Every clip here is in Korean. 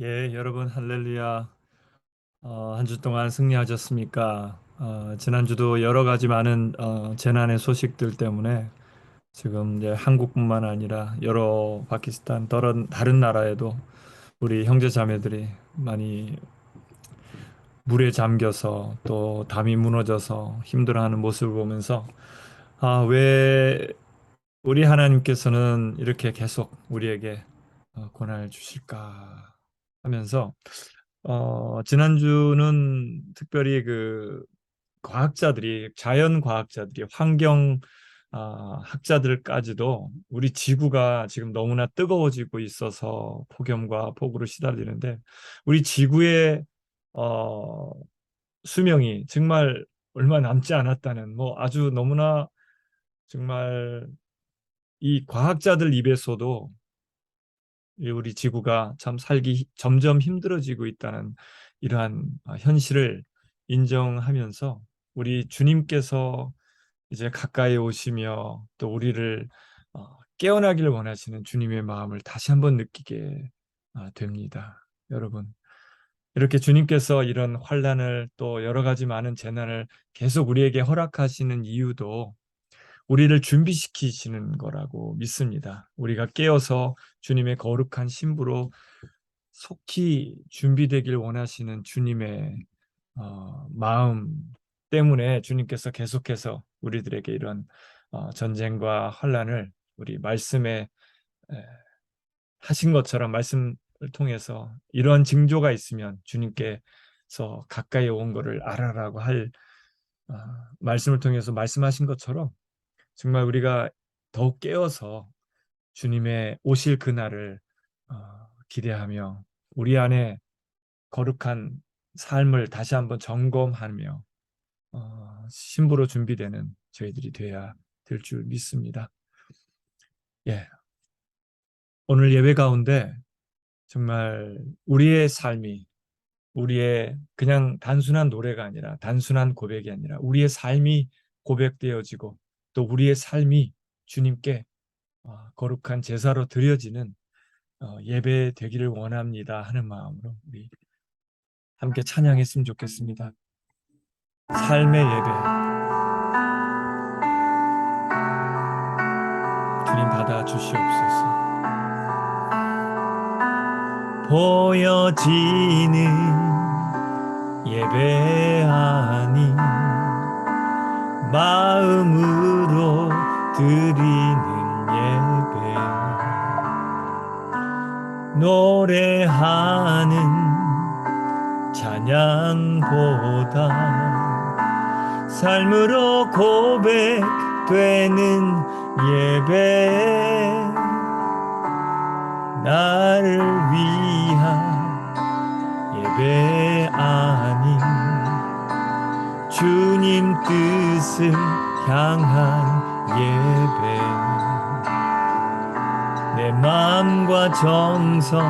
예, 여러분 할렐루야. 한 주 동안 승리하셨습니까? 지난주도 여러 가지 많은 재난의 소식들 때문에 지금 이제 한국뿐만 아니라 여러 파키스탄 다른 나라에도 우리 형제 자매들이 많이 물에 잠겨서 또 담이 무너져서 힘들어하는 모습을 보면서 왜 우리 하나님께서는 이렇게 계속 우리에게 고난을 주실까 하면서 지난주는 특별히 그 자연 과학자들이, 환경 학자들까지도 우리 지구가 지금 너무나 뜨거워지고 있어서 폭염과 폭우로 시달리는데 우리 지구의 어, 수명이 정말 얼마 남지 않았다는 뭐 아주 너무나 정말 이 과학자들 입에서도 이 우리 지구가 참 살기 점점 힘들어지고 있다는 이러한 현실을 인정하면서 우리 주님께서 이제 가까이 오시며 또 우리를 깨어나기를 원하시는 주님의 마음을 다시 한번 느끼게 됩니다. 여러분, 이렇게 주님께서 이런 환란을 또 여러 가지 많은 재난을 계속 우리에게 허락하시는 이유도 우리를 준비시키시는 거라고 믿습니다. 우리가 깨어서 주님의 거룩한 신부로 속히 준비되길 원하시는 주님의 마음 때문에 주님께서 계속해서 우리들에게 이런 전쟁과 환란을 우리 말씀에 에, 하신 것처럼 말씀을 통해서 이런 징조가 있으면 주님께서 가까이 온 것을 알아라고 할 어, 말씀을 통해서 말씀하신 것처럼 정말 우리가 더욱 깨어서 주님의 오실 그날을 기대하며 우리 안에 거룩한 삶을 다시 한번 점검하며 신부로 준비되는 저희들이 돼야 될 줄 믿습니다. 예, 오늘 예배 가운데 정말 우리의 삶이 우리의 그냥 단순한 노래가 아니라 단순한 고백이 아니라 우리의 삶이 고백되어지고 또 우리의 삶이 주님께 거룩한 제사로 드려지는 예배 되기를 원합니다 하는 마음으로 우리 함께 찬양했으면 좋겠습니다. 삶의 예배 주님 받아 주시옵소서. 보여지는 예배 아닌 마음으로 드리는 예배, 노래하는 찬양보다 삶으로 고백되는 예배, 나를 위한 예배 아닌 주님 뜻을 향한 예배, 내 마음과 정성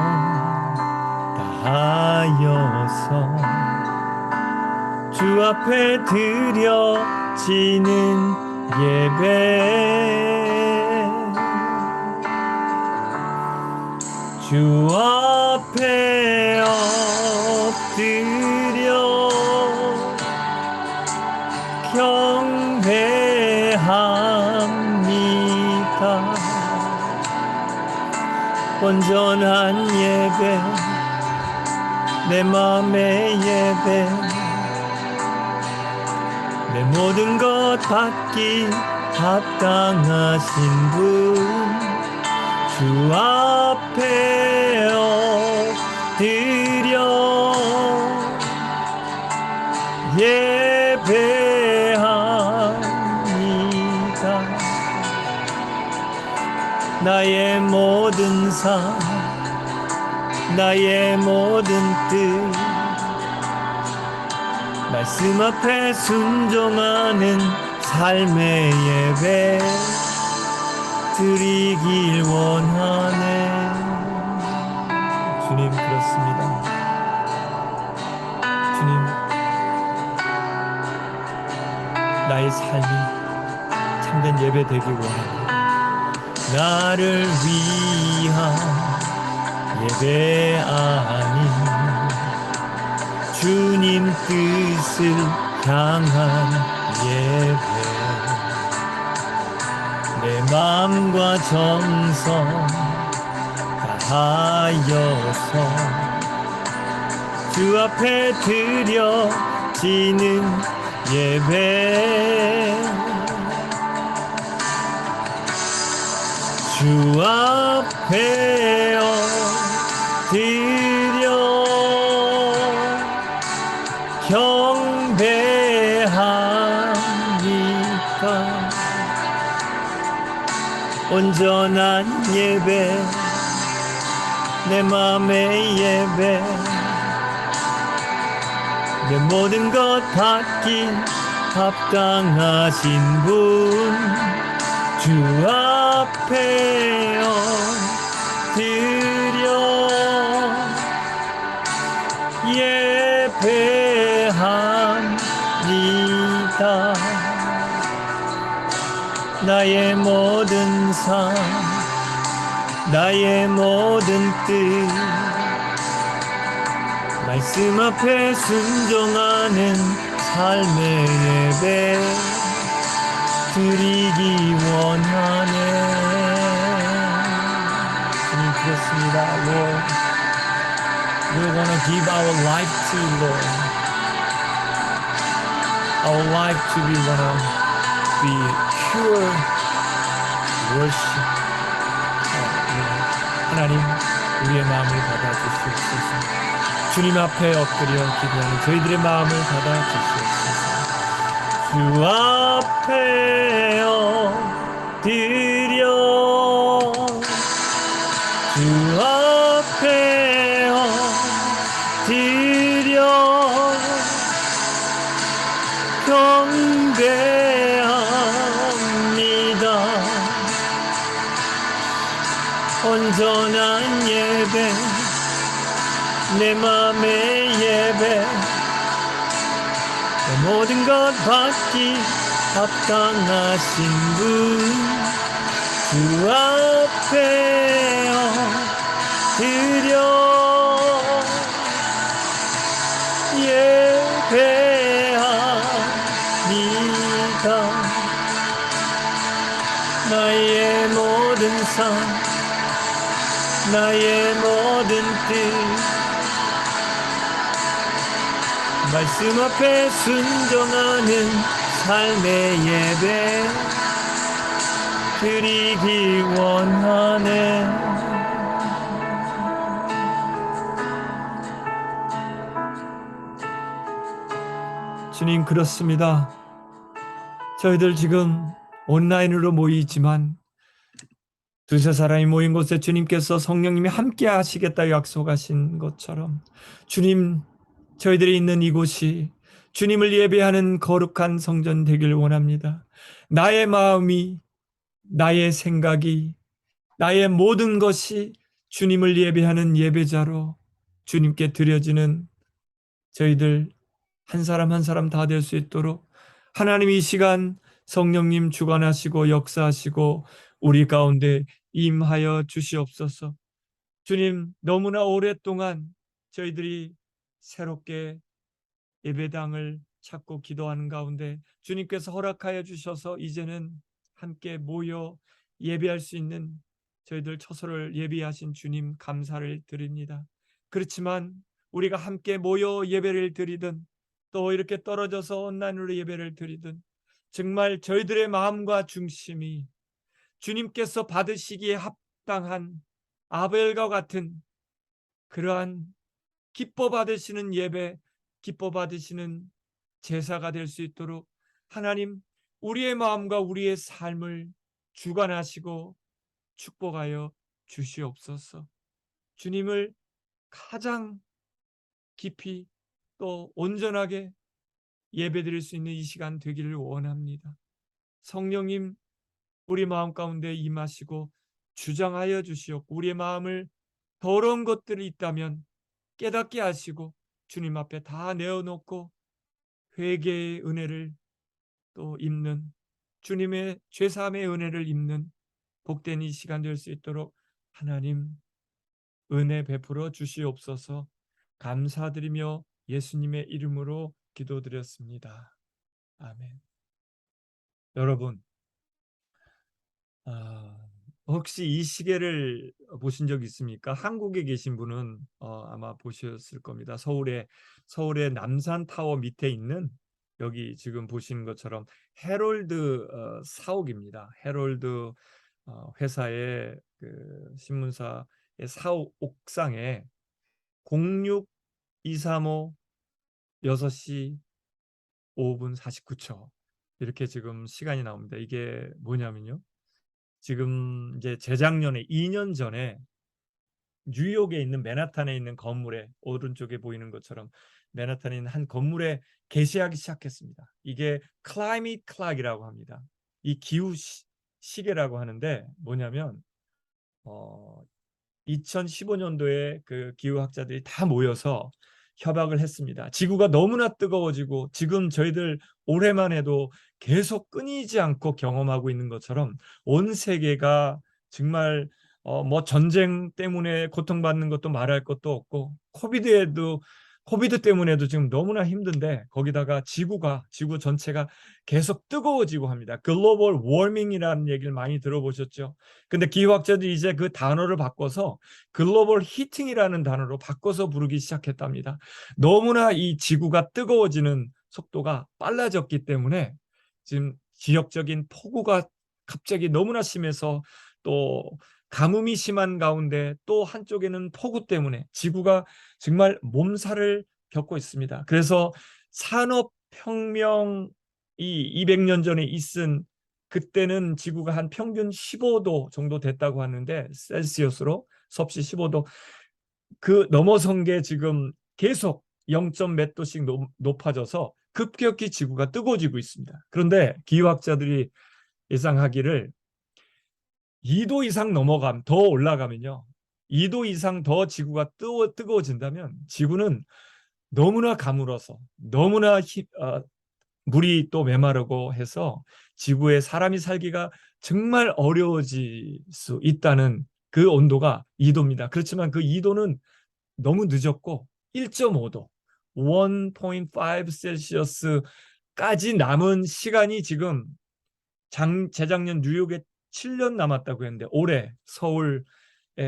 다하여서 주 앞에 드려지는 예배, 주 앞에 엎드려 경배합니다. 온전한 예배, 내 마음의 예배, 내 모든 것 받기 합당하신 분, 주 앞에 엎드려 예배합니다. 나의 모든 삶, 나의 모든 뜻, 말씀 앞에 순종하는 삶의 예배 드리길 원하네. 주님, 그렇습니다. 주님, 나의 삶이 참된 예배 되길 원합니다. 나를 위한 예배 아닌 주님 뜻을 향한 예배 내 마음과 정성 다하여서 주 앞에 드려지는 예배 주 앞에 엎드려 경배합니까 온전한 예배 내 맘의 예배 내 모든 것 받기 합당하신 분 주 앞에 엎드려 예배합니다 나의 모든 삶 나의 모든 뜻 말씀 앞에 순종하는 삶의 예배 드리기 원하네 주님 그렇습니다 Lord We want to give our life to you Lord Our life to be wanna be pure worship 하나님 우리의 마음을 받아주시옵소서 주님 앞에 엎드려 기도하는 저희들의 마음을 받아주시옵소서 주 앞에 엎드려 주 앞에 엎드려 경배합니다 온전한 예배 내 맘의 예배 내 모든 것 받기 합당하신 분 주 앞에 엎드려 예배합니다 나의 모든 삶 나의 모든 뜻 말씀 앞에 순종하는 삶의 예배 드리기 원하네 주님 그렇습니다 저희들 지금 온라인으로 모이지만 두세 사람이 모인 곳에 주님께서 성령님이 함께 하시겠다 약속하신 것처럼 주님 저희들이 있는 이곳이 주님을 예배하는 거룩한 성전 되길 원합니다. 나의 마음이 나의 생각이 나의 모든 것이 주님을 예배하는 예배자로 주님께 드려지는 저희들 한 사람 한 사람 다 될 수 있도록 하나님 이 시간 성령님 주관하시고 역사하시고 우리 가운데 임하여 주시옵소서. 주님 너무나 오랫동안 저희들이 새롭게 예배당을 찾고 기도하는 가운데 주님께서 허락하여 주셔서 이제는 함께 모여 예배할 수 있는 저희들 처소를 예비하신 주님 감사를 드립니다. 그렇지만 우리가 함께 모여 예배를 드리든 또 이렇게 떨어져서 온라인으로 예배를 드리든 정말 저희들의 마음과 중심이 주님께서 받으시기에 합당한 아벨과 같은 그러한 기뻐 받으시는 예배, 기뻐 받으시는 제사가 될 수 있도록 하나님 우리의 마음과 우리의 삶을 주관하시고 축복하여 주시옵소서. 주님을 가장 깊이 또 온전하게 예배드릴 수 있는 이 시간 되기를 원합니다. 성령님 우리 마음 가운데 임하시고 주장하여 주시옵고 우리의 마음을 더러운 것들이 있다면 깨닫게 하시고 주님 앞에 다 내어놓고 회개의 은혜를 또 입는 주님의 죄사함의 은혜를 입는 복된 이 시간 될 수 있도록 하나님 은혜 베풀어 주시옵소서. 감사드리며 예수님의 이름으로 기도드렸습니다. 아멘. 여러분, 혹시 이 시계를 보신 적 있습니까? 한국에 계신 분은 아마 보셨을 겁니다. 서울의 남산타워 밑에 있는, 여기 지금 보시는 것처럼 헤럴드 사옥입니다. 헤럴드 회사의 그 신문사의 사옥 옥상에 06235 6시 5분 49초 이렇게 지금 시간이 나옵니다. 이게 뭐냐면요, 지금 이제 재작년에 2년 전에 뉴욕에 있는 맨하탄에 있는 건물에, 오른쪽에 보이는 것처럼 맨하탄에 있는 한 건물에 게시하기 시작했습니다. 이게 클라이밋 클락이라고 합니다. 이 기후 시계라고 하는데 뭐냐면 2015년도에 그 기후학자들이 다 모여서 협약을 했습니다. 지구가 너무나 뜨거워지고 지금 저희들 올해만 해도 계속 끊이지 않고 경험하고 있는 것처럼 온 세계가 정말 뭐 전쟁 때문에 고통받는 것도 말할 것도 없고 코비드 때문에도 지금 너무나 힘든데, 거기다가 지구 전체가 계속 뜨거워지고 합니다. 글로벌 워밍이라는 얘기를 많이 들어보셨죠? 근데 기후학자들이 이제 그 단어를 바꿔서 글로벌 히팅이라는 단어로 바꿔서 부르기 시작했답니다. 너무나 이 지구가 뜨거워지는 속도가 빨라졌기 때문에 지금 지역적인 폭우가 갑자기 너무나 심해서, 또 가뭄이 심한 가운데 또 한쪽에는 폭우 때문에 지구가 정말 몸살을 겪고 있습니다. 그래서 산업혁명이 200년 전에 있은 그때는 지구가 한 평균 15도 정도 됐다고 하는데, 셀시어스로 섭씨 15도 그 넘어선 게 지금 계속 0점 몇 도씩 높아져서 급격히 지구가 뜨거워지고 있습니다. 그런데 기후학자들이 예상하기를 2도 이상 더 올라가면요, 2도 이상 더 지구가 뜨거워진다면 지구는 너무나 가물어서 너무나 물이 또 메마르고 해서 지구에 사람이 살기가 정말 어려워질 수 있다는, 그 온도가 2도입니다. 그렇지만 그 2도는 너무 늦었고 1.5도, 1.5 셀시어스까지 남은 시간이 지금 재작년 뉴욕에 7년 남았다고 했는데, 올해 서울에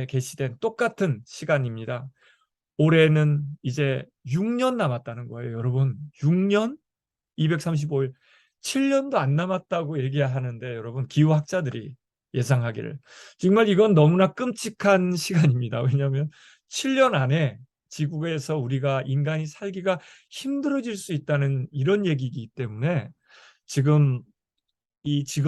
게시된 똑같은 시간입니다. 올해는 이제 6년 남았다는 거예요, 여러분. 6년? 235일, 7년도 안 남았다고 얘기하는데, 여러분, 기후학자들이 예상하기를 정말 이건 너무나 끔찍한 시간입니다. 왜냐하면 7년 안에 지구에서 우리가 인간이 살기가 힘들어질 수 있다는 이런 얘기이기 때문에, 지금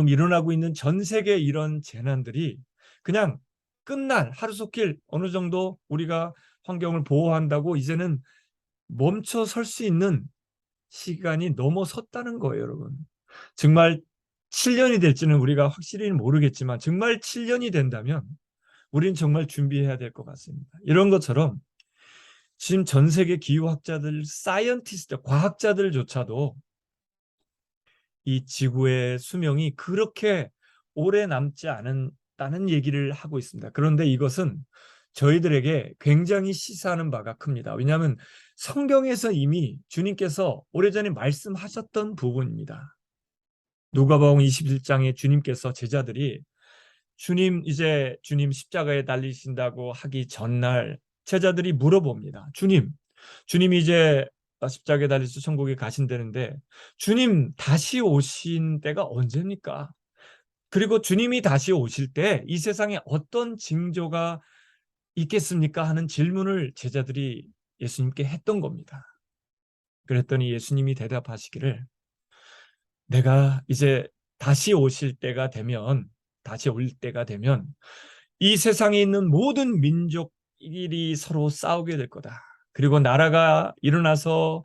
일어나고 있는 전 세계 이런 재난들이 그냥 끝날, 하루속히 어느 정도 우리가 환경을 보호한다고 이제는 멈춰 설 수 있는 시간이 넘어섰다는 거예요, 여러분. 정말 7년이 될지는 우리가 확실히는 모르겠지만, 정말 7년이 된다면 우리는 정말 준비해야 될 것 같습니다. 이런 것처럼 지금 전 세계 기후학자들, 사이언티스트, 과학자들조차도 이 지구의 수명이 그렇게 오래 남지 않았다는 얘기를 하고 있습니다. 그런데 이것은 저희들에게 굉장히 시사하는 바가 큽니다. 왜냐하면 성경에서 이미 주님께서 오래전에 말씀하셨던 부분입니다. 누가복음 21장에 주님께서 제자들이 주님 십자가에 달리신다고 하기 전날 제자들이 물어봅니다. 주님 이제 십자가에 달리셔서 천국에 가신다는데 주님 다시 오신 때가 언제입니까? 그리고 주님이 다시 오실 때 이 세상에 어떤 징조가 있겠습니까? 하는 질문을 제자들이 예수님께 했던 겁니다. 그랬더니 예수님이 대답하시기를, 내가 이제 다시 올 때가 되면 이 세상에 있는 모든 민족끼리 서로 싸우게 될 거다. 그리고 나라가 일어나서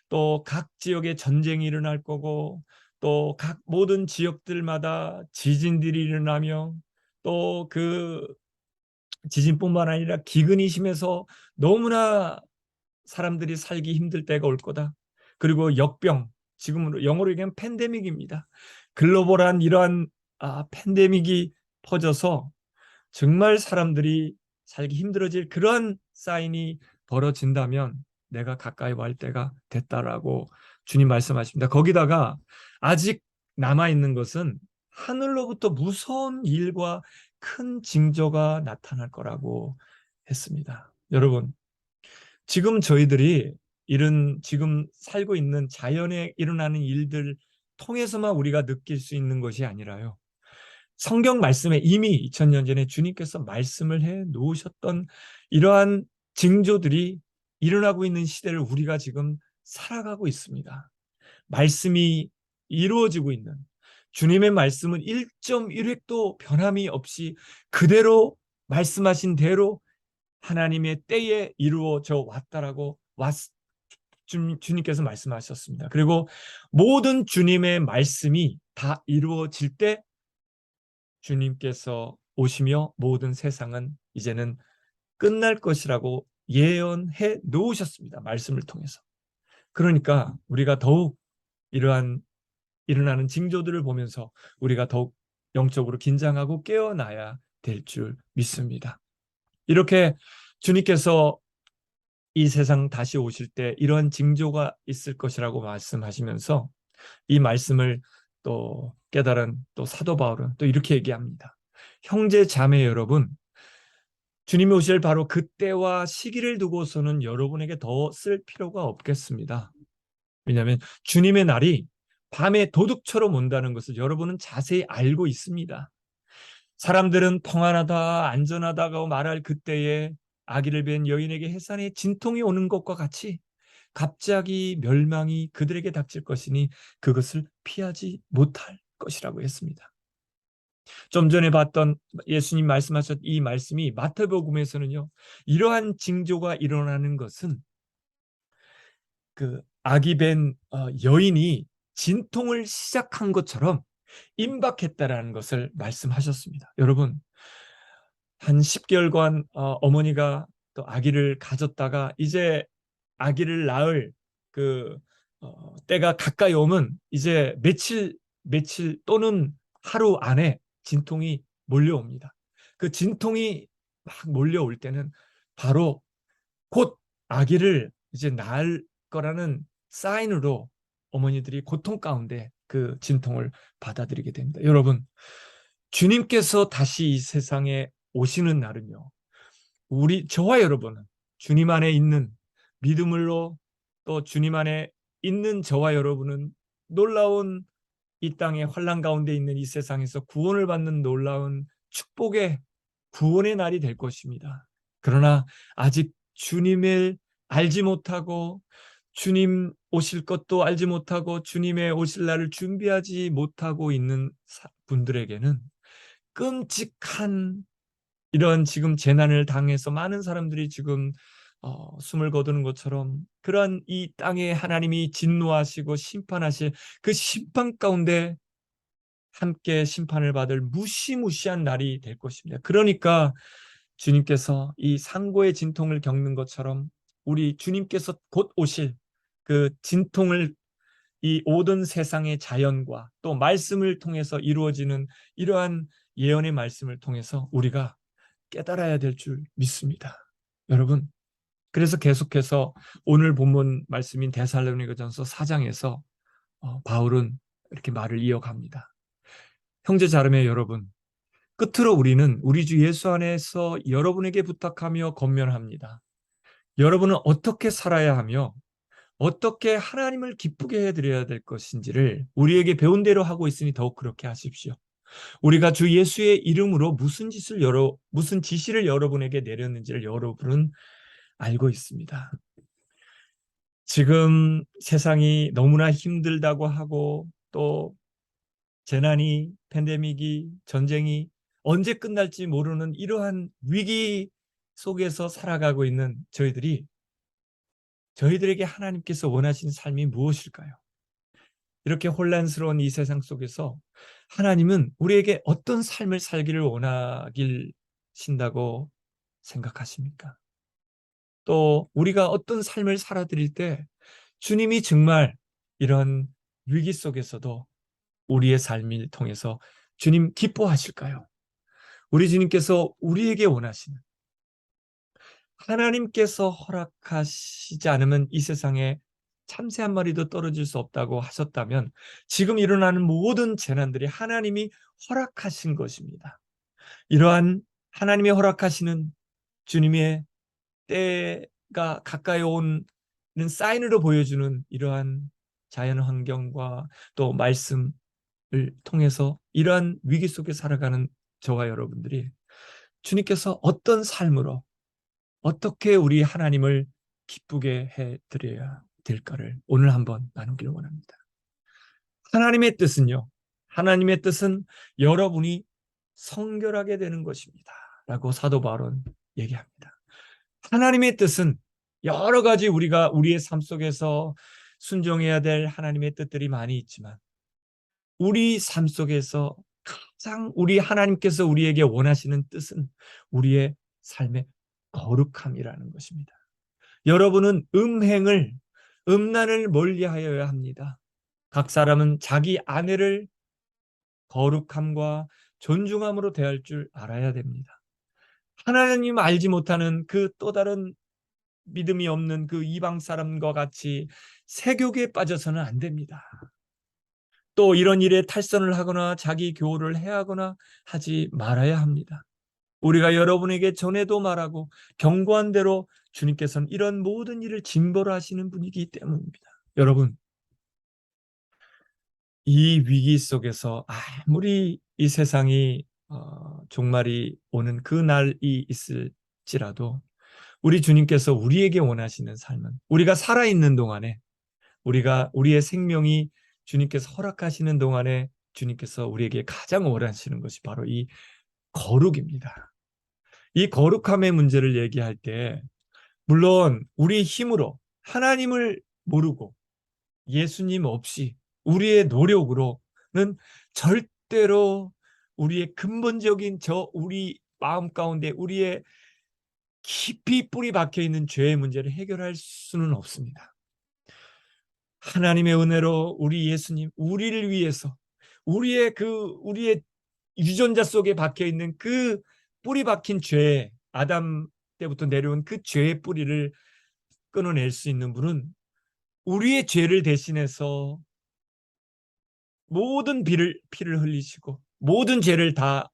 또 각 지역에 전쟁이 일어날 거고, 또 각 모든 지역들마다 지진들이 일어나며, 또 그 지진뿐만 아니라 기근이 심해서 너무나 사람들이 살기 힘들 때가 올 거다. 그리고 역병, 지금으로 영어로 얘기하면 팬데믹입니다. 글로벌한 이러한 팬데믹이 퍼져서 정말 사람들이 살기 힘들어질 그런 사인이 벌어진다면 내가 가까이 갈 때가 됐다라고 주님 말씀하십니다. 거기다가 아직 남아있는 것은 하늘로부터 무서운 일과 큰 징조가 나타날 거라고 했습니다. 여러분, 지금 저희들이 지금 살고 있는 자연에 일어나는 일들 통해서만 우리가 느낄 수 있는 것이 아니라요. 성경 말씀에 이미 2000년 전에 주님께서 말씀을 해 놓으셨던 이러한 징조들이 일어나고 있는 시대를 우리가 지금 살아가고 있습니다. 말씀이 이루어지고 있는, 주님의 말씀은 1.1획도 변함이 없이 그대로 말씀하신 대로 하나님의 때에 이루어져 왔다라고 주님께서 말씀하셨습니다. 그리고 모든 주님의 말씀이 다 이루어질 때 주님께서 오시며 모든 세상은 이제는 끝날 것이라고 예언해 놓으셨습니다. 말씀을 통해서. 그러니까 우리가 더욱 이러한 일어나는 징조들을 보면서 우리가 더욱 영적으로 긴장하고 깨어나야 될 줄 믿습니다. 이렇게 주님께서 이 세상 다시 오실 때 이러한 징조가 있을 것이라고 말씀하시면서 이 말씀을 또 깨달은 또 사도 바울은 또 이렇게 얘기합니다. 형제 자매 여러분, 주님이 오실 바로 그때와 시기를 두고서는 여러분에게 더 쓸 필요가 없겠습니다. 왜냐하면 주님의 날이 밤에 도둑처럼 온다는 것을 여러분은 자세히 알고 있습니다. 사람들은 평안하다, 안전하다고 말할 그때에 아기를 뵌 여인에게 해산의 진통이 오는 것과 같이 갑자기 멸망이 그들에게 닥칠 것이니 그것을 피하지 못할 것이라고 했습니다. 좀 전에 봤던 예수님 말씀하셨 이 말씀이 마태복음에서는요, 이러한 징조가 일어나는 것은 그 아기 뵌 여인이 진통을 시작한 것처럼 임박했다라는 것을 말씀하셨습니다. 여러분, 한 10개월간 어머니가 또 아기를 가졌다가 이제 아기를 낳을 그 때가 가까이 오면 이제 며칠 또는 하루 안에 진통이 몰려옵니다. 그 진통이 막 몰려올 때는 바로 곧 아기를 이제 낳을 거라는 사인으로 어머니들이 고통 가운데 그 진통을 받아들이게 됩니다. 여러분, 주님께서 다시 이 세상에 오시는 날은요, 저와 여러분은 주님 안에 있는 믿음으로 또 주님 안에 있는 저와 여러분은 놀라운 이 땅의 환난 가운데 있는 이 세상에서 구원을 받는 놀라운 축복의 구원의 날이 될 것입니다. 그러나 아직 주님을 알지 못하고 주님 오실 것도 알지 못하고 주님의 오실 날을 준비하지 못하고 있는 분들에게는 끔찍한 이런 지금 재난을 당해서 많은 사람들이 지금 숨을 거두는 것처럼 그러한 이 땅에 하나님이 진노하시고 심판하실 그 심판 가운데 함께 심판을 받을 무시무시한 날이 될 것입니다. 그러니까 주님께서 이 상고의 진통을 겪는 것처럼 우리 주님께서 곧 오실 그 진통을 이 모든 세상의 자연과 또 말씀을 통해서 이루어지는 이러한 예언의 말씀을 통해서 우리가 깨달아야 될 줄 믿습니다. 여러분, 그래서 계속해서 오늘 본문 말씀인 데살로니가전서 4장에서 바울은 이렇게 말을 이어갑니다. 형제 자매 여러분, 끝으로 우리는 우리 주 예수 안에서 여러분에게 부탁하며 권면합니다. 여러분은 어떻게 살아야 하며 어떻게 하나님을 기쁘게 해드려야 될 것인지를 우리에게 배운 대로 하고 있으니 더욱 그렇게 하십시오. 우리가 주 예수의 이름으로 무슨 지시를 여러분에게 내렸는지를 여러분은 알고 있습니다. 지금 세상이 너무나 힘들다고 하고 또 재난이, 팬데믹이, 전쟁이 언제 끝날지 모르는 이러한 위기 속에서 살아가고 있는 저희들에게 하나님께서 원하시는 삶이 무엇일까요? 이렇게 혼란스러운 이 세상 속에서 하나님은 우리에게 어떤 삶을 살기를 원하신다고 생각하십니까? 또 우리가 어떤 삶을 살아드릴 때 주님이 정말 이런 위기 속에서도 우리의 삶을 통해서 주님 기뻐하실까요? 우리 주님께서 우리에게 원하시는 하나님께서 허락하시지 않으면 이 세상에 참새 한 마리도 떨어질 수 없다고 하셨다면 지금 일어나는 모든 재난들이 하나님이 허락하신 것입니다. 이러한 하나님이 허락하시는 주님의 때가 가까이 오는 사인으로 보여주는 이러한 자연 환경과 또 말씀을 통해서 이러한 위기 속에 살아가는 저와 여러분들이 주님께서 어떤 삶으로 어떻게 우리 하나님을 기쁘게 해드려야 될까를 오늘 한번 나누기를 원합니다. 하나님의 뜻은요, 하나님의 뜻은 여러분이 성결하게 되는 것입니다 라고 사도 바울은 얘기합니다. 하나님의 뜻은 여러 가지 우리가 우리의 삶 속에서 순종해야 될 하나님의 뜻들이 많이 있지만 우리 삶 속에서 가장 우리 하나님께서 우리에게 원하시는 뜻은 우리의 삶의 거룩함이라는 것입니다. 여러분은 음란을 멀리하여야 합니다. 각 사람은 자기 아내를 거룩함과 존중함으로 대할 줄 알아야 됩니다. 하나님 알지 못하는 그 또 다른 믿음이 없는 그 이방 사람과 같이 세욕에 빠져서는 안 됩니다. 또 이런 일에 탈선을 하거나 자기 교호를 해하거나 하지 말아야 합니다. 우리가 여러분에게 전에도 말하고 경고한 대로 주님께서는 이런 모든 일을 징벌 하시는 분이기 때문입니다. 여러분, 이 위기 속에서 아무리 이 세상이 종말이 오는 그 날이 있을지라도 우리 주님께서 우리에게 원하시는 삶은 우리가 살아있는 동안에 우리의 생명이 주님께서 허락하시는 동안에 주님께서 우리에게 가장 원하시는 것이 바로 이 거룩입니다. 이 거룩함의 문제를 얘기할 때 물론 우리 힘으로 하나님을 모르고 예수님 없이 우리의 노력으로는 절대로 우리의 근본적인 우리 마음 가운데 우리의 깊이 뿌리 박혀 있는 죄의 문제를 해결할 수는 없습니다. 하나님의 은혜로 우리 예수님, 우리를 위해서 우리의 유전자 속에 박혀 있는 그 뿌리 박힌 죄, 아담 때부터 내려온 그 죄의 뿌리를 끊어낼 수 있는 분은 우리의 죄를 대신해서 모든 피를 흘리시고 모든 죄를 다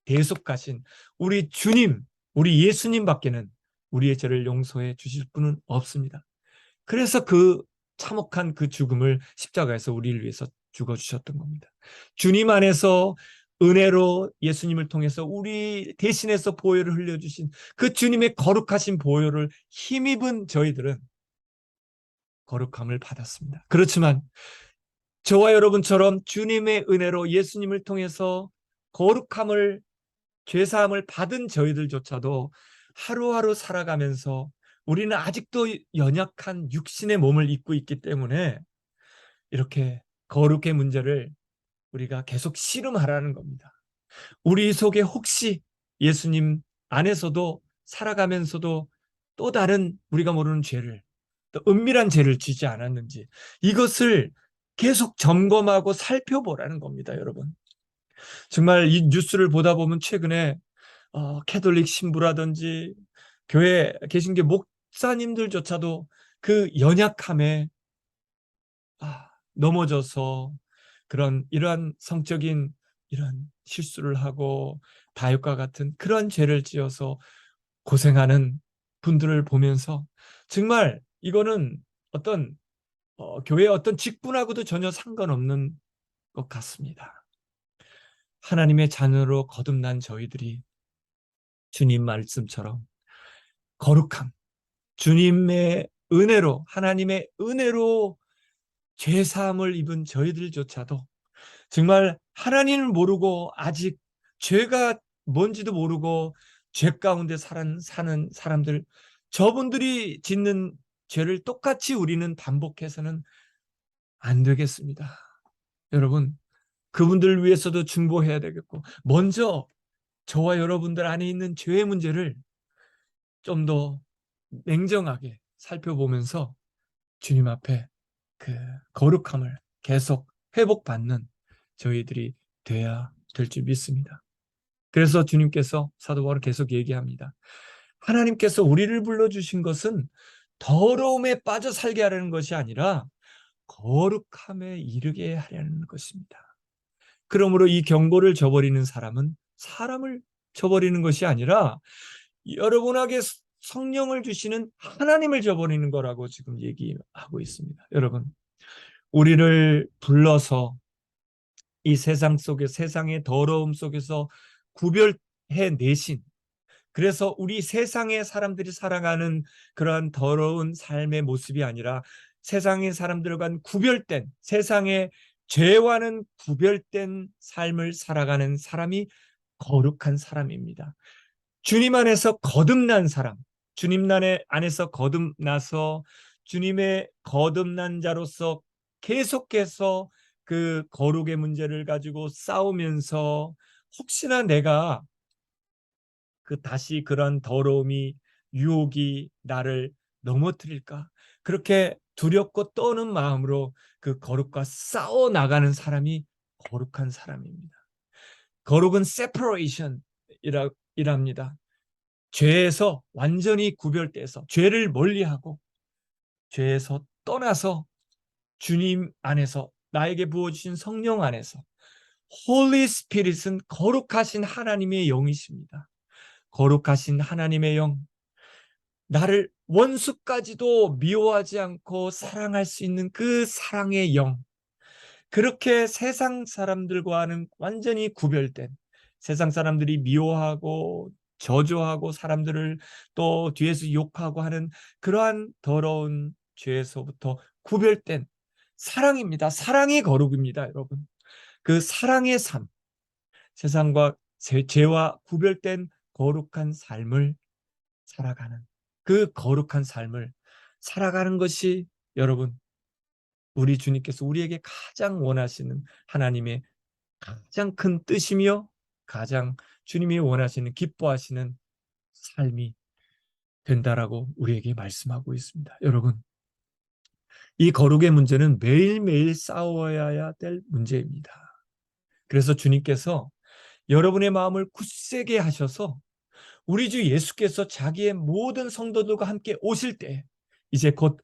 대속하신 우리 주님, 우리 예수님밖에는 우리의 죄를 용서해 주실 분은 없습니다. 그래서 그 참혹한 그 죽음을 십자가에서 우리를 위해서 죽어주셨던 겁니다. 주님 안에서 은혜로 예수님을 통해서 우리 대신해서 보혈을 흘려주신 그 주님의 거룩하신 보혈을 힘입은 저희들은 거룩함을 받았습니다. 그렇지만 저와 여러분처럼 주님의 은혜로 예수님을 통해서 거룩함을 죄사함을 받은 저희들조차도 하루하루 살아가면서 우리는 아직도 연약한 육신의 몸을 입고 있기 때문에 이렇게 거룩의 문제를 우리가 계속 씨름하라는 겁니다. 우리 속에 혹시 예수님 안에서도 살아가면서도 또 다른 우리가 모르는 죄를, 또 은밀한 죄를 지지 않았는지 이것을 계속 점검하고 살펴보라는 겁니다, 여러분. 정말 이 뉴스를 보다 보면 최근에 캐톨릭 신부라든지 교회 계신 게 목사님들조차도 그 연약함에 넘어져서 이러한 성적인 이런 실수를 하고 다육과 같은 그런 죄를 지어서 고생하는 분들을 보면서 정말 이거는 어떤 교회의 어떤 직분하고도 전혀 상관없는 것 같습니다. 하나님의 자녀로 거듭난 저희들이 주님 말씀처럼 거룩함, 주님의 은혜로 하나님의 은혜로 죄사함을 입은 저희들조차도 정말 하나님을 모르고 아직 죄가 뭔지도 모르고 죄 가운데 사는 사람들, 저분들이 짓는 죄를 똑같이 우리는 반복해서는 안 되겠습니다. 여러분, 그분들을 위해서도 중보해야 되겠고 먼저 저와 여러분들 안에 있는 죄의 문제를 좀 더 냉정하게 살펴보면서 주님 앞에 그 거룩함을 계속 회복받는 저희들이 돼야 될 줄 믿습니다. 그래서 주님께서 사도 바울은 계속 얘기합니다. 하나님께서 우리를 불러주신 것은 더러움에 빠져 살게 하려는 것이 아니라 거룩함에 이르게 하려는 것입니다. 그러므로 이 경고를 저버리는 사람은 사람을 저버리는 것이 아니라 여러분에게 성령을 주시는 하나님을 저버리는 거라고 지금 얘기하고 있습니다. 여러분, 우리를 불러서 이 세상 속에, 세상의 더러움 속에서 구별해 내신, 그래서 우리 세상의 사람들이 살아가는 그러한 더러운 삶의 모습이 아니라 세상의 사람들과는 구별된, 세상의 죄와는 구별된 삶을 살아가는 사람이 거룩한 사람입니다. 주님 안에서 거듭난 사람, 주님 안에서 거듭나서 주님의 거듭난 자로서 계속해서 그 거룩의 문제를 가지고 싸우면서 혹시나 내가 다시 그런 더러움이, 유혹이 나를 넘어뜨릴까, 그렇게 두렵고 떠는 마음으로 그 거룩과 싸워 나가는 사람이 거룩한 사람입니다. 거룩은 separation이랍니다. 죄에서 완전히 구별돼서 죄를 멀리하고 죄에서 떠나서 주님 안에서, 나에게 부어주신 성령 안에서, Holy Spirit은 거룩하신 하나님의 영이십니다. 거룩하신 하나님의 영, 나를 원수까지도 미워하지 않고 사랑할 수 있는 그 사랑의 영, 그렇게 세상 사람들과는 완전히 구별된, 세상 사람들이 미워하고 저주하고 사람들을 또 뒤에서 욕하고 하는 그러한 더러운 죄에서부터 구별된 사랑입니다. 사랑이 거룩입니다, 여러분. 그 사랑의 삶, 세상과 죄와 구별된 거룩한 삶을 살아가는, 그 거룩한 삶을 살아가는 것이 여러분, 우리 주님께서 우리에게 가장 원하시는 하나님의 가장 큰 뜻이며 가장 주님이 원하시는, 기뻐하시는 삶이 된다라고 우리에게 말씀하고 있습니다. 여러분, 이 거룩의 문제는 매일매일 싸워야 될 문제입니다. 그래서 주님께서 여러분의 마음을 굳세게 하셔서 우리 주 예수께서 자기의 모든 성도들과 함께 오실 때, 이제 곧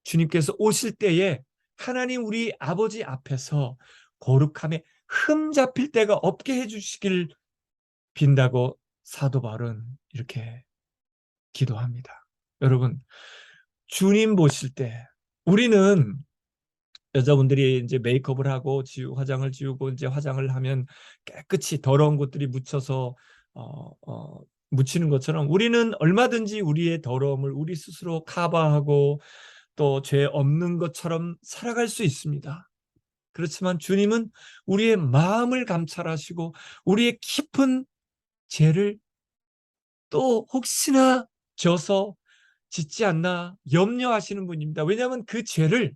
주님께서 오실 때에 하나님 우리 아버지 앞에서 거룩함에 흠 잡힐 데가 없게 해주시길 빈다고 사도 바울은 이렇게 기도합니다. 여러분, 주님 보실 때 우리는, 여자분들이 이제 메이크업을 하고 화장을 지우고 이제 화장을 하면 깨끗이 더러운 것들이 묻혀서 묻히는 것처럼 우리는 얼마든지 우리의 더러움을 우리 스스로 커버하고 또 죄 없는 것처럼 살아갈 수 있습니다. 그렇지만 주님은 우리의 마음을 감찰하시고 우리의 깊은 죄를 또 혹시나 져서 짓지 않나 염려하시는 분입니다. 왜냐하면 그 죄를,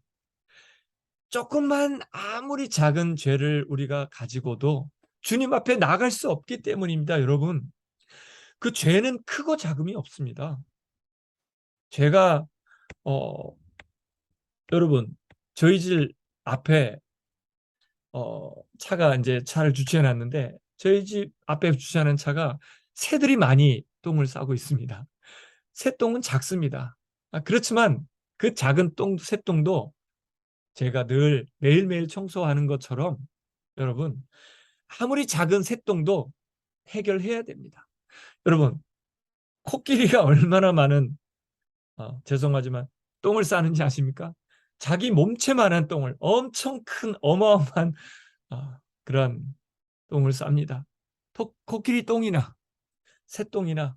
조금만 아무리 작은 죄를 우리가 가지고도 주님 앞에 나갈 수 없기 때문입니다. 여러분, 그 죄는 크고 작음이 없습니다. 죄가 여러분, 저희 집 앞에 차가, 이제 차를 주차해 놨는데 저희 집 앞에 주차하는 차가 새들이 많이 똥을 싸고 있습니다. 새똥은 작습니다. 그렇지만 그 작은 새똥도 제가 늘 매일매일 청소하는 것처럼 여러분, 아무리 작은 새똥도 해결해야 됩니다. 여러분, 코끼리가 얼마나 많은, 죄송하지만 똥을 싸는지 아십니까? 자기 몸체만한 똥을, 엄청 큰 어마어마한 그런 똥을 쌉니다. 코끼리 똥이나 새똥이나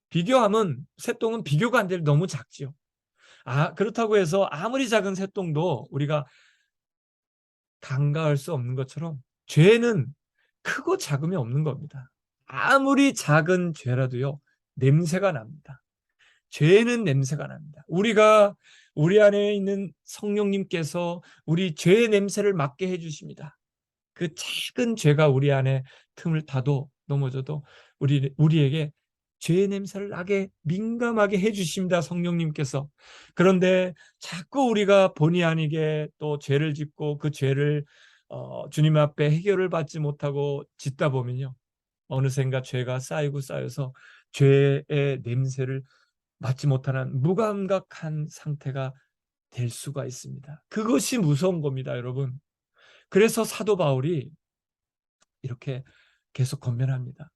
비교하면 새똥은 비교가 안 될, 너무 작지요. 그렇다고 해서 아무리 작은 새똥도 우리가 간과할 수 없는 것처럼 죄는 크고 작음이 없는 겁니다. 아무리 작은 죄라도요, 냄새가 납니다. 죄는 냄새가 납니다. 우리 안에 있는 성령님께서 우리 죄의 냄새를 맡게 해주십니다. 그 작은 죄가 우리 안에 틈을 타도 넘어져도 우리에게 죄의 냄새를 나게 민감하게 해주십니다. 성령님께서. 그런데 자꾸 우리가 본의 아니게 또 죄를 짓고 그 죄를 주님 앞에 해결을 받지 못하고 짓다 보면요, 어느샌가 죄가 쌓이고 쌓여서 죄의 냄새를 맡지 못하는 무감각한 상태가 될 수가 있습니다. 그것이 무서운 겁니다, 여러분. 그래서 사도 바울이 이렇게 계속 권면합니다.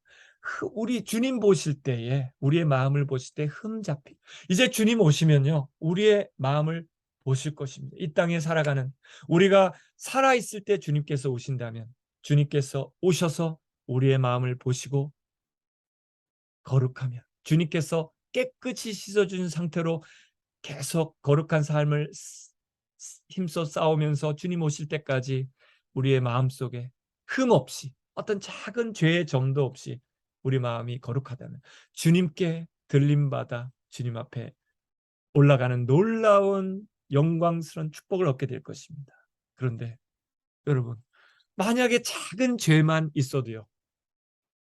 우리 주님 보실 때에, 우리의 마음을 보실 때 흠잡히, 이제 주님 오시면요 우리의 마음을 보실 것입니다. 이 땅에 살아가는 우리가 살아있을 때 주님께서 오신다면 주님께서 오셔서 우리의 마음을 보시고, 거룩하면 주님께서 깨끗이 씻어준 상태로 계속 거룩한 삶을 힘써 싸우면서 주님 오실 때까지 우리의 마음속에 흠 없이, 어떤 작은 죄의 점도 없이 우리 마음이 거룩하다면 주님께 들림받아 주님 앞에 올라가는 놀라운 영광스러운 축복을 얻게 될 것입니다. 그런데 여러분, 만약에 작은 죄만 있어도요,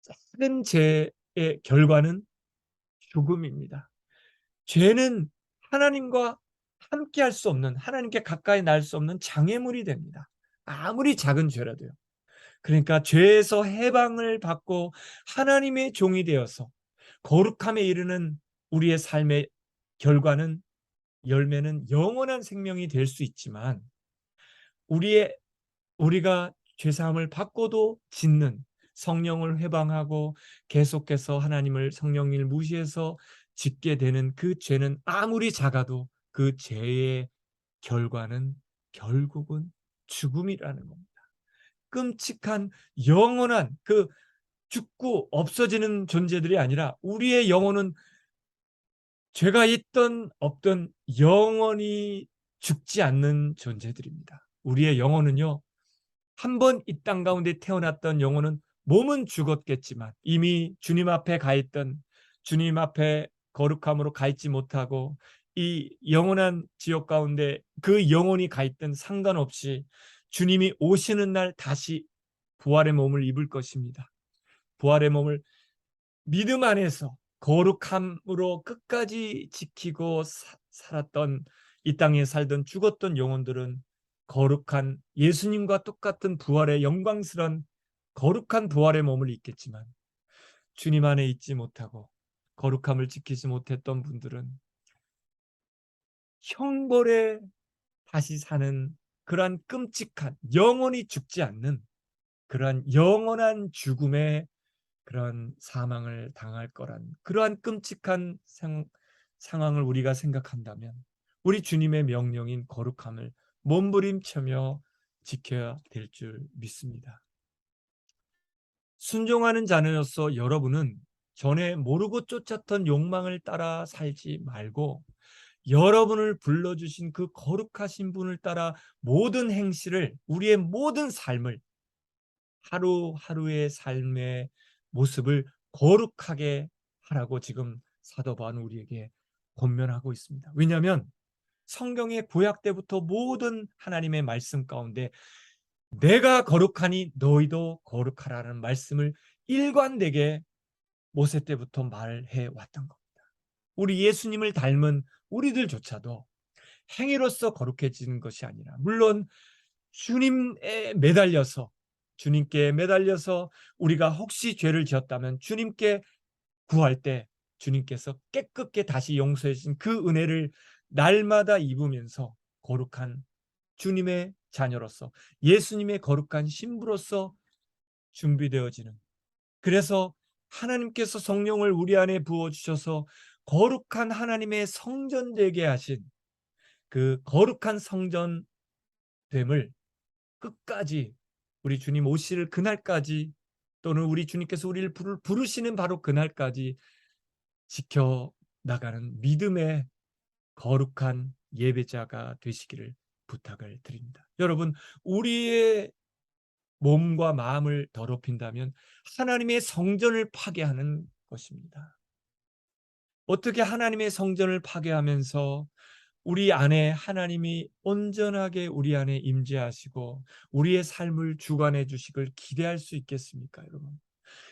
작은 죄의 결과는 죽음입니다. 죄는 하나님과 함께 할 수 없는, 하나님께 가까이 날 수 없는 장애물이 됩니다. 아무리 작은 죄라도요. 그러니까 죄에서 해방을 받고 하나님의 종이 되어서 거룩함에 이르는 우리의 삶의 결과는, 열매는 영원한 생명이 될 수 있지만, 우리가 죄사함을 받고도 짓는, 성령을 회방하고 계속해서 하나님을, 성령님을 무시해서 짓게 되는 그 죄는 아무리 작아도 그 죄의 결과는 결국은 죽음이라는 겁니다. 끔찍한 영원한, 죽고 없어지는 존재들이 아니라 우리의 영혼은 죄가 있든 없든 영원히 죽지 않는 존재들입니다. 우리의 영혼은요, 한 번 이 땅 가운데 태어났던 영혼은, 몸은 죽었겠지만 이미 주님 앞에 가 있던, 주님 앞에 거룩함으로 가 있지 못하고 이 영원한 지옥 가운데 그 영혼이 가 있든 상관없이 주님이 오시는 날 다시 부활의 몸을 입을 것입니다. 부활의 몸을 믿음 안에서 거룩함으로 끝까지 지키고 살았던, 이 땅에 살던 죽었던 영혼들은 거룩한 예수님과 똑같은 부활의 영광스러운 거룩한 부활의 몸을 입겠지만, 주님 안에 있지 못하고 거룩함을 지키지 못했던 분들은 형벌에 다시 사는, 그러한 끔찍한, 영원히 죽지 않는 그러한 영원한 죽음의 그런 사망을 당할 거란, 그러한 끔찍한 상황을 우리가 생각한다면 우리 주님의 명령인 거룩함을 몸부림치며 지켜야 될 줄 믿습니다. 순종하는 자녀로서 여러분은 전에 모르고 쫓았던 욕망을 따라 살지 말고, 여러분을 불러주신 그 거룩하신 분을 따라 모든 행실을, 우리의 모든 삶을, 하루하루의 삶의 모습을 거룩하게 하라고 지금 사도 바울은 우리에게 권면하고 있습니다. 왜냐하면 성경의 구약 때부터 모든 하나님의 말씀 가운데 내가 거룩하니 너희도 거룩하라는 말씀을 일관되게 모세 때부터 말해 왔던 겁니다. 우리 예수님을 닮은 우리들조차도 행위로서 거룩해지는 것이 아니라, 물론 주님께 매달려서 우리가 혹시 죄를 지었다면 주님께 구할 때 주님께서 깨끗게 다시 용서해 주신 그 은혜를 날마다 입으면서 거룩한 주님의 자녀로서, 예수님의 거룩한 신부로서 준비되어지는, 그래서 하나님께서 성령을 우리 안에 부어주셔서 거룩한 하나님의 성전 되게 하신 그 거룩한 성전됨을 끝까지, 우리 주님 오실 그날까지, 또는 우리 주님께서 우리를 부르시는 바로 그날까지 지켜나가는 믿음의 거룩한 예배자가 되시기를 부탁을 드립니다. 여러분, 우리의 몸과 마음을 더럽힌다면 하나님의 성전을 파괴하는 것입니다. 어떻게 하나님의 성전을 파괴하면서 우리 안에 하나님이 온전하게 우리 안에 임재하시고 우리의 삶을 주관해 주시길 기대할 수 있겠습니까, 여러분?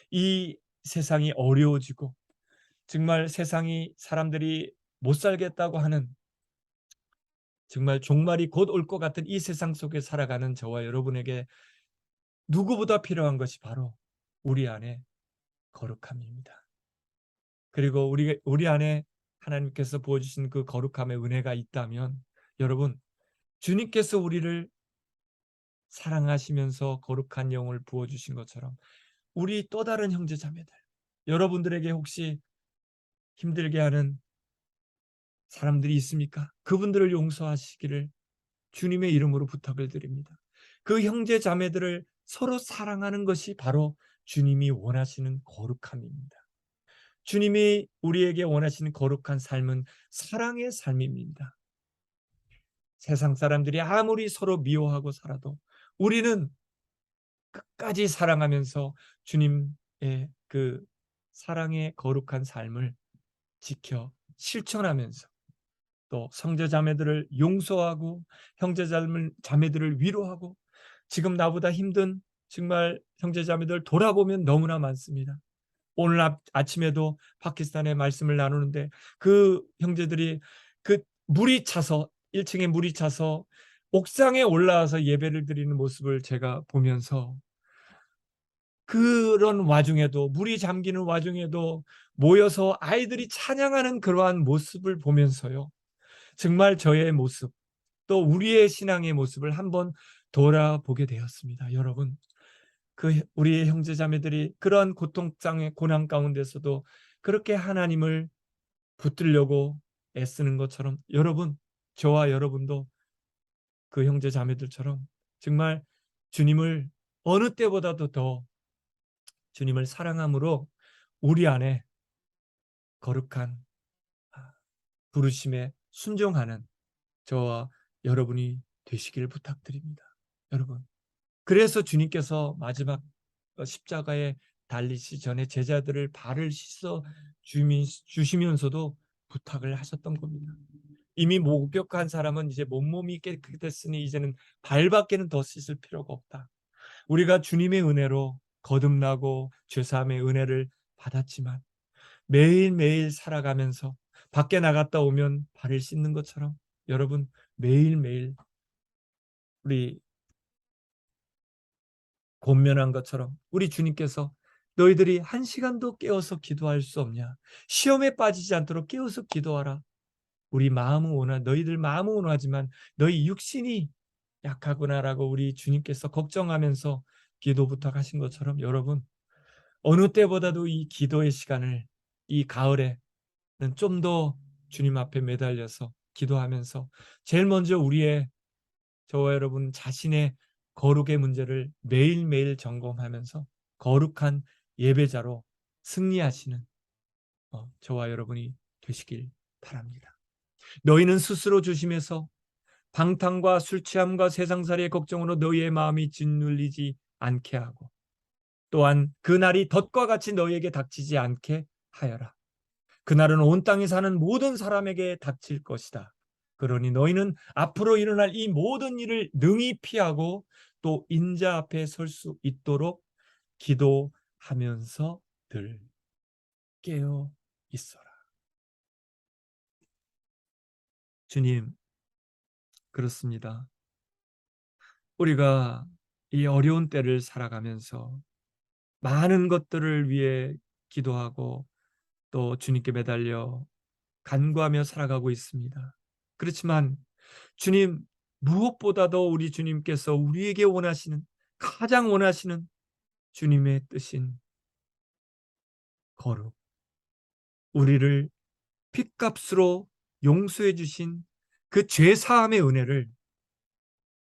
이 세상이 어려워지고 정말 세상이, 사람들이 못 살겠다고 하는, 정말 종말이 곧 올 것 같은 이 세상 속에 살아가는 저와 여러분에게 누구보다 필요한 것이 바로 우리 안에 거룩함입니다. 그리고 우리 안에 하나님께서 부어주신 그 거룩함의 은혜가 있다면 여러분, 주님께서 우리를 사랑하시면서 거룩한 영을 부어주신 것처럼 우리 또 다른 형제 자매들, 여러분들에게 혹시 힘들게 하는 사람들이 있습니까? 그분들을 용서하시기를 주님의 이름으로 부탁을 드립니다. 그 형제 자매들을 서로 사랑하는 것이 바로 주님이 원하시는 거룩함입니다. 주님이 우리에게 원하시는 거룩한 삶은 사랑의 삶입니다. 세상 사람들이 아무리 서로 미워하고 살아도 우리는 끝까지 사랑하면서 주님의 그 사랑의 거룩한 삶을 지켜 실천하면서 또 형제 자매들을 용서하고 형제 자매들을 위로하고, 지금 나보다 힘든 정말 형제 자매들 돌아보면 너무나 많습니다. 오늘 아침에도 파키스탄의 말씀을 나누는데 그 형제들이 그 물이 차서 1층에 물이 차서 옥상에 올라와서 예배를 드리는 모습을 제가 보면서, 그런 와중에도 물이 잠기는 와중에도 모여서 아이들이 찬양하는 그러한 모습을 보면서요, 정말 저의 모습 또 우리의 신앙의 모습을 한번 돌아보게 되었습니다. 여러분, 그 우리의 형제 자매들이 그러한 고통장의 고난 가운데서도 그렇게 하나님을 붙들려고 애쓰는 것처럼 여러분, 저와 여러분도 그 형제 자매들처럼 정말 주님을 어느 때보다도 더 주님을 사랑함으로 우리 안에 거룩한 부르심에 순종하는 저와 여러분이 되시기를 부탁드립니다. 여러분, 그래서 주님께서 마지막 십자가에 달리시 전에 제자들을 발을 씻어 주시면서도 부탁을 하셨던 겁니다. 이미 목욕한 사람은 이제 몸몸이 깨끗했으니 이제는 발밖에는 더 씻을 필요가 없다. 우리가 주님의 은혜로 거듭나고 죄사함의 은혜를 받았지만 매일매일 살아가면서 밖에 나갔다 오면 발을 씻는 것처럼 여러분, 매일매일 우리 권면한 것처럼 우리 주님께서 너희들이 한 시간도 깨어서 기도할 수 없냐? 시험에 빠지지 않도록 깨어서 기도하라. 우리 마음은 원하, 너희들 마음은 원하지만 너희 육신이 약하구나라고 우리 주님께서 걱정하면서 기도 부탁하신 것처럼 여러분, 어느 때보다도 이 기도의 시간을 이 가을에는 좀 더 주님 앞에 매달려서 기도하면서 제일 먼저 우리의, 저와 여러분 자신의 거룩의 문제를 매일매일 점검하면서 거룩한 예배자로 승리하시는 저와 여러분이 되시길 바랍니다. 너희는 스스로 조심해서 방탕과 술 취함과 세상살이의 걱정으로 너희의 마음이 짓눌리지 않게 하고, 또한 그날이 덫과 같이 너희에게 닥치지 않게 하여라. 그날은 온 땅에 사는 모든 사람에게 닥칠 것이다. 그러니 너희는 앞으로 일어날 이 모든 일을 능히 피하고 또 인자 앞에 설 수 있도록 기도하면서 늘 깨어 있어라. 주님, 그렇습니다. 우리가 이 어려운 때를 살아가면서 많은 것들을 위해 기도하고 또 주님께 매달려 간구하며 살아가고 있습니다. 그렇지만 주님, 무엇보다도 우리 주님께서 우리에게 원하시는, 가장 원하시는 주님의 뜻인 거룩, 우리를 핏값으로 용서해 주신 그 죄사함의 은혜를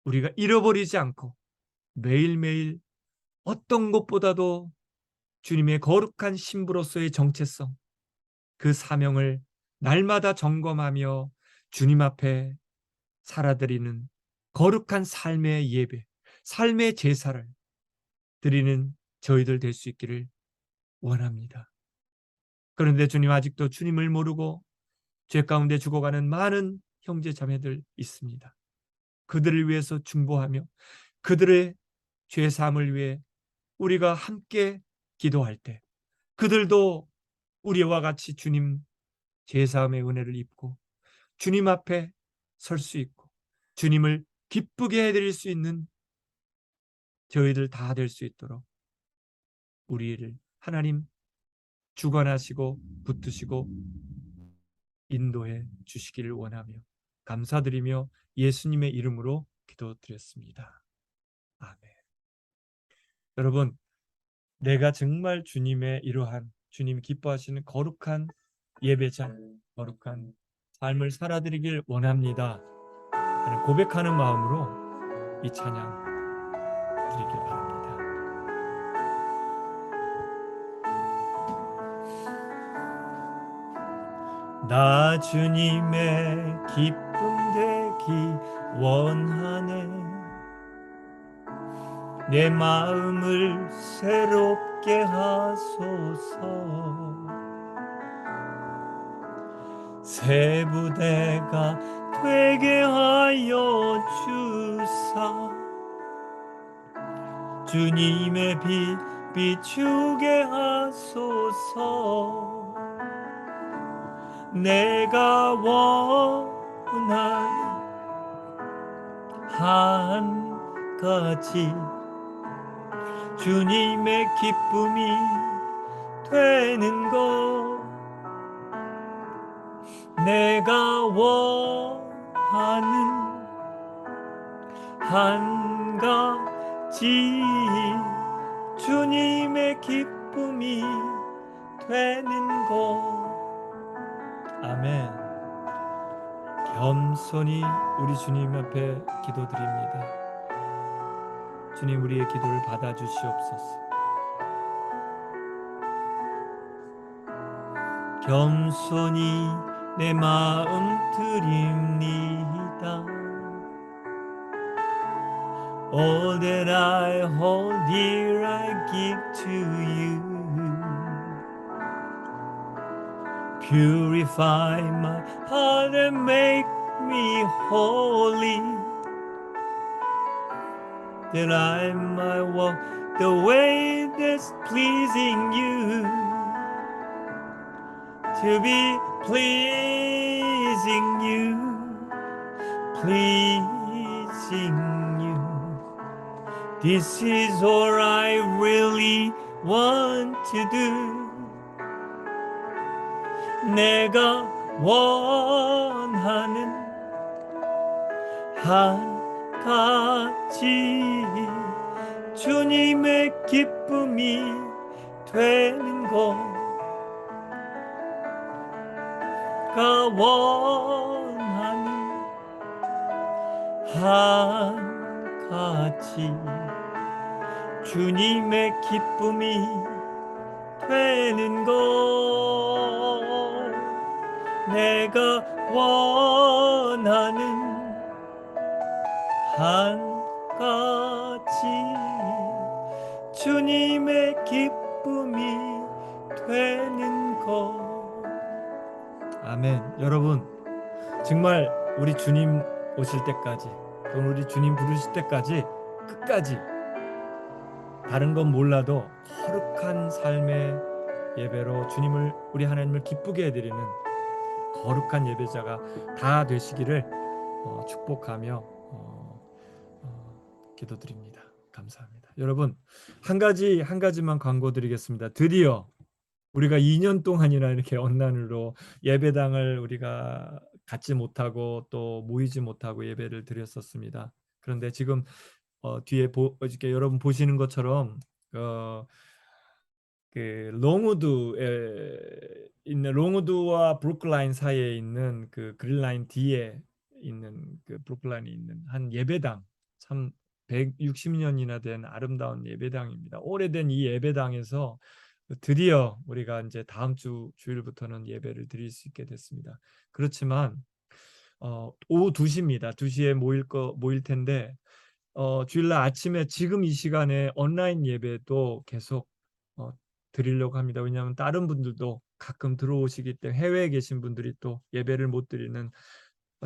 우리가 잃어버리지 않고 매일매일 어떤 것보다도 주님의 거룩한 신부로서의 정체성, 그 사명을 날마다 점검하며 주님 앞에 살아드리는 거룩한 삶의 예배, 삶의 제사를 드리는 저희들 될 수 있기를 원합니다. 그런데 주님, 아직도 주님을 모르고 죄 가운데 죽어가는 많은 형제 자매들 있습니다. 그들을 위해서 중보하며 그들의 죄 사함을 위해 우리가 함께 기도할 때 그들도 우리와 같이 주님 죄 사함의 은혜를 입고 주님 앞에 설 수 있고 주님을 기쁘게 해드릴 수 있는 저희들 다 될 수 있도록 우리를 하나님 주관하시고 붙드시고 인도해 주시기를 원하며 감사드리며 예수님의 이름으로 기도드렸습니다. 아멘. 여러분, 내가 정말 주님의 이러한 주님 기뻐하시는 거룩한 예배자, 거룩한 삶을 살아드리길 원합니다 하는 고백하는 마음으로 이 찬양 드리길 바랍니다. 나 주님의 기쁨 되기 원하네. 내 마음을 새롭게 하소서. 새 부대가 되게 하여 주사. 주님의 빛 비추게 하소서. 내가 원한 한 가지 주님의 기쁨이 되는 것. 내가 원하는 한 가지 주님의 기쁨이 되는 것. 아멘. 겸손히 우리 주님 앞에 기도드립니다. 주님, 우리의 기도를 받아주시옵소서. 겸손히 내 마음 드립니다. All that I hold dear I give to you. Purify my heart and make me holy, that I might walk the way that's pleasing you. To be pleasing you, pleasing you. This is all I really want to do. 내가 원하는 한 가지 주님의 기쁨이 되는 것. 내가 원하는 한 가지 주님의 기쁨이 되는 것. 내가 원하는 한 가지 주님의 기쁨이 되는 것. 아멘. 여러분, 정말 우리 주님 오실 때까지, 또는 우리 주님 부르실 때까지 끝까지 다른 건 몰라도 거룩한 삶의 예배로 주님을, 우리 하나님을 기쁘게 해드리는 거룩한 예배자가 다 되시기를 축복하며 기도드립니다. 감사합니다. 여러분, 한 가지만 광고드리겠습니다. 드디어 우리가 2년 동안이나 이렇게 온라인으로 예배당을 우리가 갖지 못하고 또 모이지 못하고 예배를 드렸었습니다. 그런데 지금 뒤에 이렇게 여러분 보시는 것처럼 그 롱우드에 있는, 롱우드와 브루클라인 사이에 있는 그 그린라인 뒤에 있는 그 브루클라인에 있는 한 예배당, 참 160년이나 된 아름다운 예배당입니다. 오래된 이 예배당에서 드디어 우리가 이제 다음 주 주일부터는 예배를 드릴 수 있게 됐습니다. 그렇지만 오후 2시입니다. 2시에 모일 텐데 주일날 아침에 지금 이 시간에 온라인 예배도 계속 드리려고 합니다. 왜냐하면 다른 분들도 가끔 들어오시기 때문에, 해외에 계신 분들이 또 예배를 못 드리는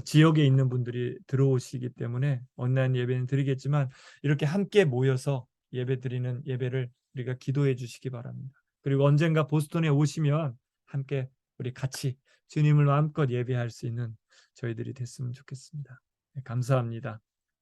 지역에 있는 분들이 들어오시기 때문에 온라인 예배는 드리겠지만, 이렇게 함께 모여서 예배 드리는 예배를 우리가 기도해 주시기 바랍니다. 그리고 언젠가 보스턴에 오시면 함께 우리 같이 주님을 마음껏 예배할 수 있는 저희들이 됐으면 좋겠습니다. 감사합니다.